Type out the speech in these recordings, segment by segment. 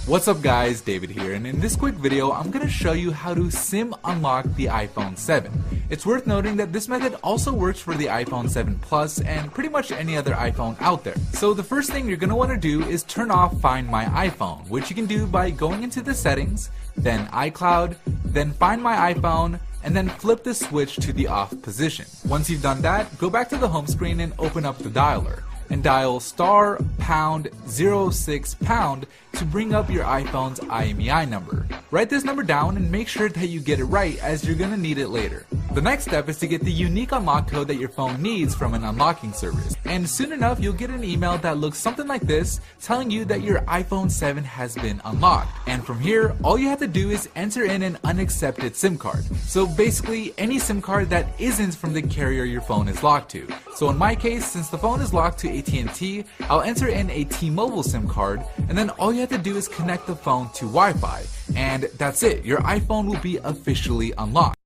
What's up guys, David here, and in this quick video I'm going to show you how to SIM unlock the iPhone 7. It's worth noting that this method also works for the iPhone 7 Plus and pretty much any other iPhone out there. So the first thing you're going to want to do is turn off Find My iPhone, which you can do by going into the settings, then iCloud, then Find My iPhone, and then flip the switch to the off position. Once you've done that, go back to the home screen and open up the dialer and dial *#06# to bring up your iPhone's IMEI number. Write this number down and make sure that you get it right, as you're gonna need it later. The next step is to get the unique unlock code that your phone needs from an unlocking service, and soon enough you'll get an email that looks something like this, telling you that your iPhone 7 has been unlocked. And from here, all you have to do is enter in an unaccepted SIM card. So basically any SIM card that isn't from the carrier your phone is locked to. So in my case, since the phone is locked to AT&T, I'll enter in a T-Mobile SIM card, and then all you have to do is connect the phone to Wi-Fi, and that's it. Your iPhone will be officially unlocked.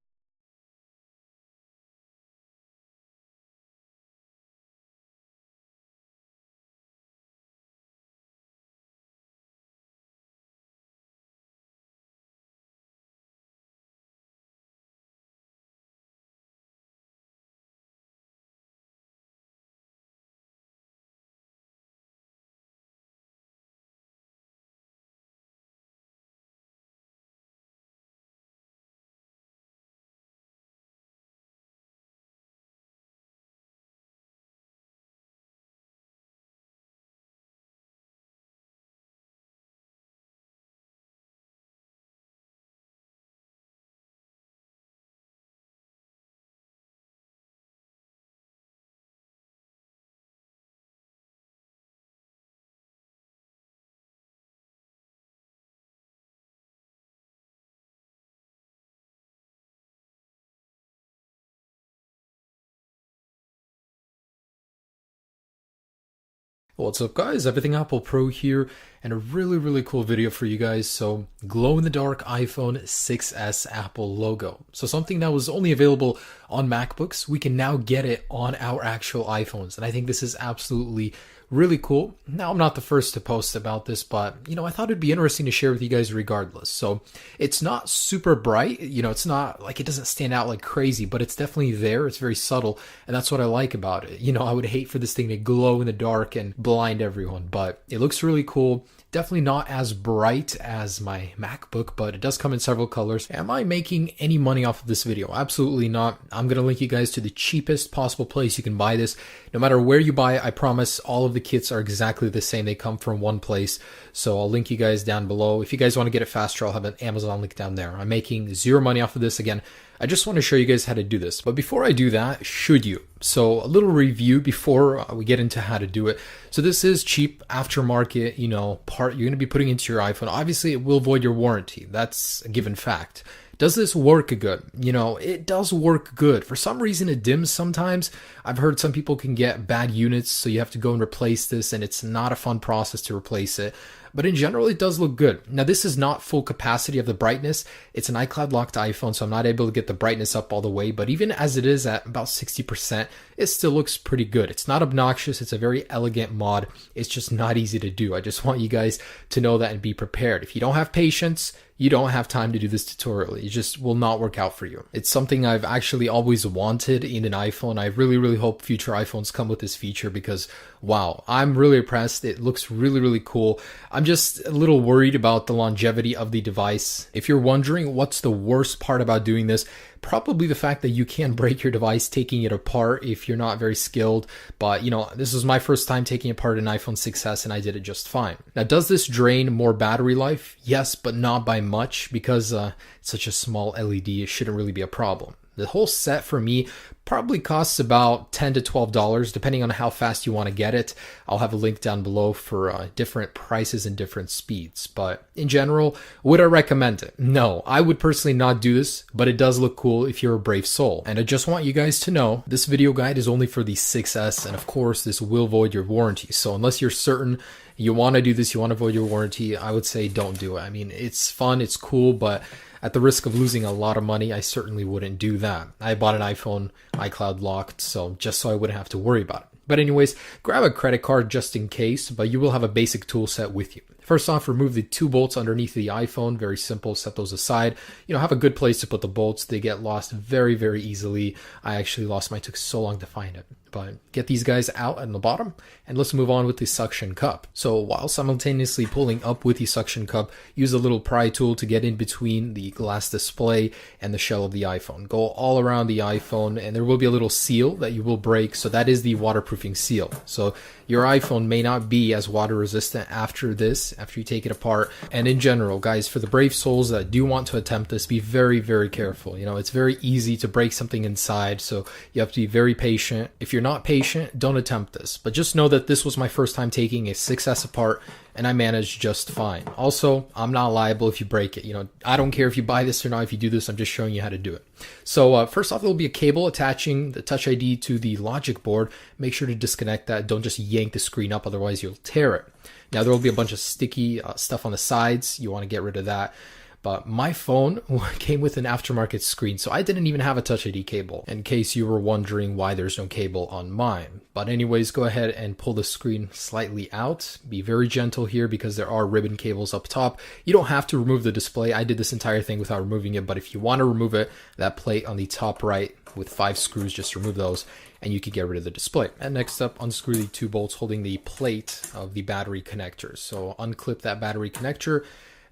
What's up guys, Everything Apple Pro here, and a really cool video for you guys. So glow-in-the-dark iPhone 6s Apple logo. So something that was only available on MacBooks, we can now get it on our actual iPhones, and I think this is absolutely really cool. Now, I'm not the first to post about this, but I thought it'd be interesting to share with you guys regardless. So it's not super bright, it's not like, it doesn't stand out like crazy, but it's definitely there. It's very subtle, and that's what I like about it. I would hate for this thing to glow in the dark and blind everyone, but it looks really cool. Definitely not as bright as my MacBook, but it does come in several colors. Am I making any money off of this video? Absolutely not. I'm going to link you guys to the cheapest possible place you can buy this. No matter where you buy it, I promise all of the kits are exactly the same. They come from one place. So I'll link you guys down below. If you guys want to get it faster, I'll have an Amazon link down there. I'm making zero money off of this. Again, I just want to show you guys how to do this. But before I do that, should you? So a little review before we get into how to do it. So this is cheap aftermarket, part you're going to be putting into your iPhone. Obviously, it will void your warranty. That's a given fact. Does this work good? It does work good. For some reason, it dims sometimes. I've heard some people can get bad units, so you have to go and replace this, and it's not a fun process to replace it. But in general, it does look good. Now, this is not full capacity of the brightness. It's an iCloud locked iPhone, so I'm not able to get the brightness up all the way. But even as it is at about 60%, it still looks pretty good. It's not obnoxious. It's a very elegant mod. It's just not easy to do. I just want you guys to know that and be prepared. If you don't have patience, you don't have time to do this tutorial. It just will not work out for you. It's something I've actually always wanted in an iPhone. I really hope future iPhones come with this feature because, wow, I'm really impressed. It looks really cool. I'm just a little worried about the longevity of the device. If you're wondering what's the worst part about doing this, probably the fact that you can break your device taking it apart if you're not very skilled. But this was my first time taking apart an iPhone 6s, and I did it just fine. Now, does this drain more battery life? Yes, but not by much, because it's such a small LED, it shouldn't really be a problem. The whole set for me probably costs about $10 to $12, depending on how fast you want to get it. I'll have a link down below for different prices and different speeds. But in general, would I recommend it? No, I would personally not do this, but it does look cool if you're a brave soul. And I just want you guys to know, this video guide is only for the 6S, and of course, this will void your warranty. So unless you're certain you want to do this, you want to void your warranty, I would say don't do it. I mean, it's fun, it's cool, but at the risk of losing a lot of money, I certainly wouldn't do that. I bought an iPhone iCloud locked, so just so I wouldn't have to worry about it. But anyways, grab a credit card just in case, but you will have a basic tool set with you. First off, remove the 2 bolts underneath the iPhone. Very simple, set those aside. Have a good place to put the bolts. They get lost very, very easily. I actually lost mine, took so long to find it. But get these guys out on the bottom, and let's move on with the suction cup. So while simultaneously pulling up with the suction cup, use a little pry tool to get in between the glass display and the shell of the iPhone. Go all around the iPhone, and there will be a little seal that you will break. So that is the waterproofing seal. So your iPhone may not be as water resistant after this, after you take it apart. And in general, guys, for the brave souls that do want to attempt this, be very, very careful. It's very easy to break something inside, so you have to be very patient. If you're not patient, don't attempt this. But just know that this was my first time taking a 6S apart, and I managed just fine. Also, I'm not liable if you break it. I don't care if you buy this or not. If you do this, I'm just showing you how to do it. So first off, there'll be a cable attaching the Touch ID to the logic board. Make sure to disconnect that. Don't just yank the screen up, otherwise you'll tear it. Now, there will be a bunch of sticky stuff on the sides. You want to get rid of that. But my phone came with an aftermarket screen, so I didn't even have a Touch ID cable, in case you were wondering why there's no cable on mine. But anyways, go ahead and pull the screen slightly out. Be very gentle here because there are ribbon cables up top. You don't have to remove the display. I did this entire thing without removing it, but if you want to remove it, that plate on the top right with 5 screws, just remove those and you can get rid of the display. And next up, unscrew the 2 bolts holding the plate of the battery connectors. So unclip that battery connector.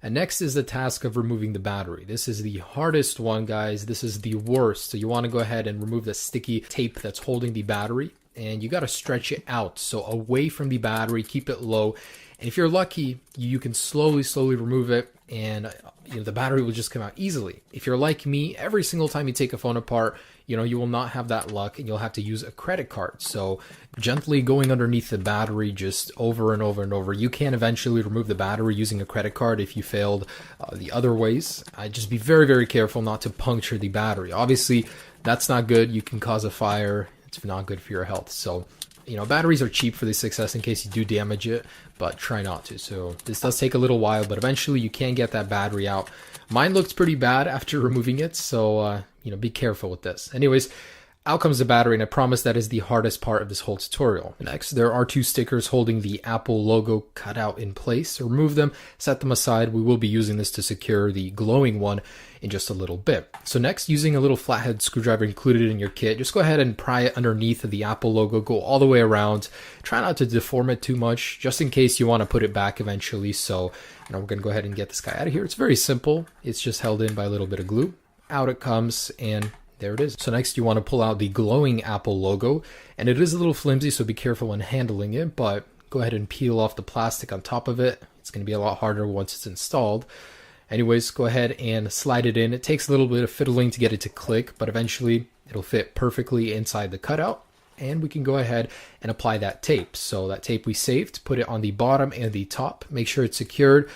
And next is the task of removing the battery. This is the hardest one, guys. This is the worst. So you want to go ahead and remove the sticky tape that's holding the battery. And you got to stretch it out. So away from the battery, keep it low. And if you're lucky, you can slowly remove it, and the battery will just come out easily. If you're like me, every single time you take a phone apart, you will not have that luck, and you'll have to use a credit card. So gently going underneath the battery, just over and over and over. You can eventually remove the battery using a credit card if you failed the other ways. Just be very, very careful not to puncture the battery. Obviously, that's not good. You can cause a fire. It's not good for your health. So batteries are cheap for the 6S in case you do damage it, but try not to. So this does take a little while, but eventually you can get that battery out. Mine looks pretty bad after removing it, so be careful with this. Anyways, out comes the battery, and I promise that is the hardest part of this whole tutorial. Next, there are 2 stickers holding the Apple logo cut out in place. So remove them, set them aside. We will be using this to secure the glowing one in just a little bit. So next, using a little flathead screwdriver included in your kit, just go ahead and pry it underneath the Apple logo, go all the way around. Try not to deform it too much, just in case you want to put it back eventually. So we're going to go ahead and get this guy out of here. It's very simple. It's just held in by a little bit of glue. Out it comes, and there it is. So next you want to pull out the glowing Apple logo, and it is a little flimsy, so be careful when handling it, but go ahead and peel off the plastic on top of it. It's going to be a lot harder once it's installed. Anyways, go ahead and slide it in. It takes a little bit of fiddling to get it to click, but eventually it'll fit perfectly inside the cutout, and we can go ahead and apply that tape. So that tape we saved, put it on the bottom and the top. Make sure it's secured.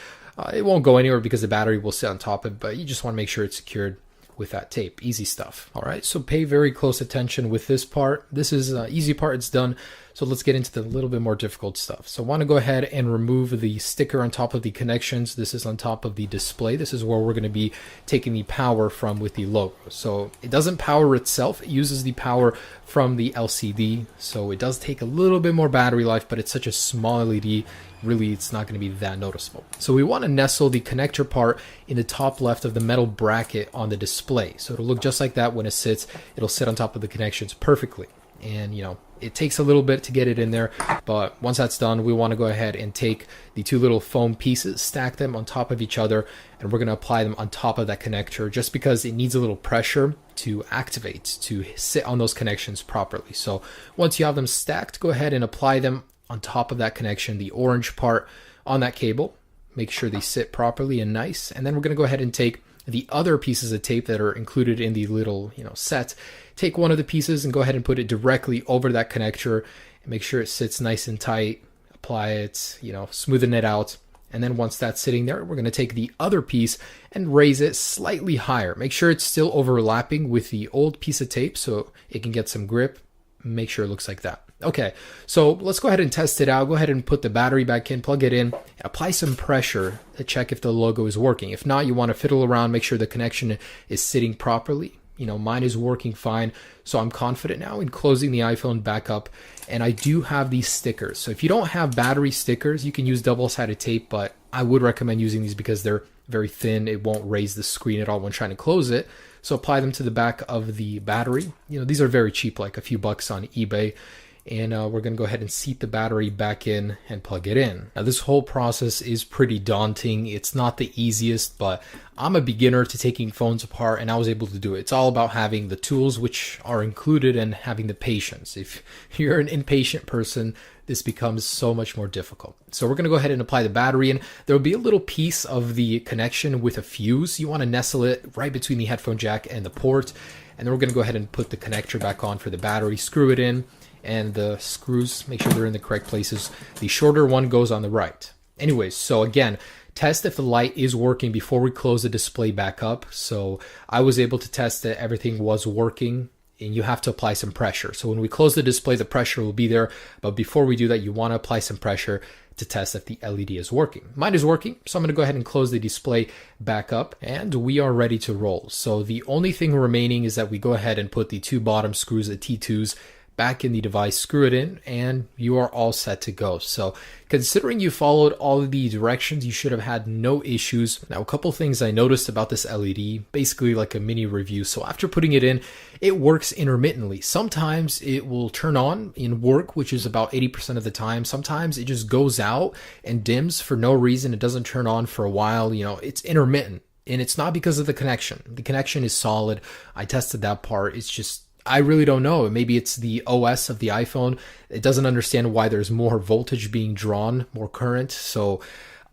It won't go anywhere because the battery will sit on top of it, but you just want to make sure it's secured with that tape. Easy stuff. All right, so pay very close attention with this part. This is easy part, it's done. So let's get into the little bit more difficult stuff. So I want to go ahead and remove the sticker on top of the connections. This is on top of the display. This is where we're going to be taking the power from with the logo. So it doesn't power itself, it uses the power from the LCD. So it does take a little bit more battery life, but it's such a small LED, really it's not going to be that noticeable. So we want to nestle the connector part in the top left of the metal bracket on the display. So it'll look just like that when it sits. It'll sit on top of the connections perfectly. And it takes a little bit to get it in there, but once that's done, we want to go ahead and take the 2 little foam pieces, stack them on top of each other, and we're going to apply them on top of that connector just because it needs a little pressure to activate, to sit on those connections properly. So once you have them stacked, go ahead and apply them on top of that connection, the orange part on that cable. Make sure they sit properly and nice, and then we're going to go ahead and take the other pieces of tape that are included in the little set. Take one of the pieces and go ahead and put it directly over that connector and make sure it sits nice and tight. Apply it, smoothen it out. And then once that's sitting there, we're going to take the other piece and raise it slightly higher. Make sure it's still overlapping with the old piece of tape so it can get some grip. Make sure it looks like that. Okay, so let's go ahead and test it out. Go ahead and put the battery back in, plug it in, and apply some pressure to check if the logo is working. If not, you want to fiddle around, make sure the connection is sitting properly. mine is working fine. So I'm confident now in closing the iPhone back up. And I do have these stickers. So if you don't have battery stickers, you can use double-sided tape, but I would recommend using these because they're very thin. It won't raise the screen at all when trying to close it. So apply them to the back of the battery. These are very cheap, like a few bucks on eBay. And we're going to go ahead and seat the battery back in and plug it in. Now, this whole process is pretty daunting. It's not the easiest, but I'm a beginner to taking phones apart, and I was able to do it. It's all about having the tools, which are included, and having the patience. If you're an impatient person, this becomes so much more difficult. So we're going to go ahead and apply the battery in. There will be a little piece of the connection with a fuse. You want to nestle it right between the headphone jack and the port. And then we're going to go ahead and put the connector back on for the battery, screw it in, and the screws, make sure they're in the correct places. The shorter one goes on the right. Anyways, so again, test if the light is working before we close the display back up. So I was able to test that everything was working, and you have to apply some pressure. So when we close the display, the pressure will be there. But before we do that, you want to apply some pressure to test if the LED is working. Mine is working, so I'm going to go ahead and close the display back up, and we are ready to roll. So the only thing remaining is that we go ahead and put the two bottom screws, the T2s, back in the device, screw it in, and you are all set to go. So considering you followed all of the directions, you should have had no issues. Now, a couple things I noticed about this LED, basically like a mini review. So after putting it in, it works intermittently. Sometimes it will turn on in work, which is about 80% of the time. Sometimes it just goes out and dims for no reason. It doesn't turn on for a while. It's intermittent, and it's not because of the connection. The connection is solid. I tested that part. It's just, I really don't know. Maybe it's the OS of the iPhone. It doesn't understand why there's more voltage being drawn, more current. So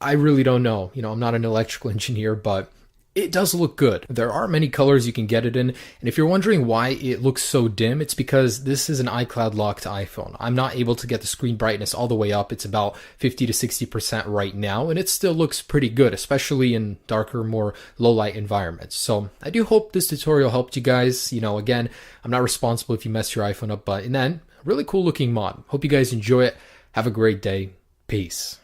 I really don't know. I'm not an electrical engineer, but it does look good. There are many colors you can get it in. And if you're wondering why it looks so dim, it's because this is an iCloud locked iPhone. I'm not able to get the screen brightness all the way up. It's about 50 to 60% right now. And it still looks pretty good, especially in darker, more low light environments. So I do hope this tutorial helped you guys. Again, I'm not responsible if you mess your iPhone up, but in the end, really cool looking mod. Hope you guys enjoy it. Have a great day. Peace.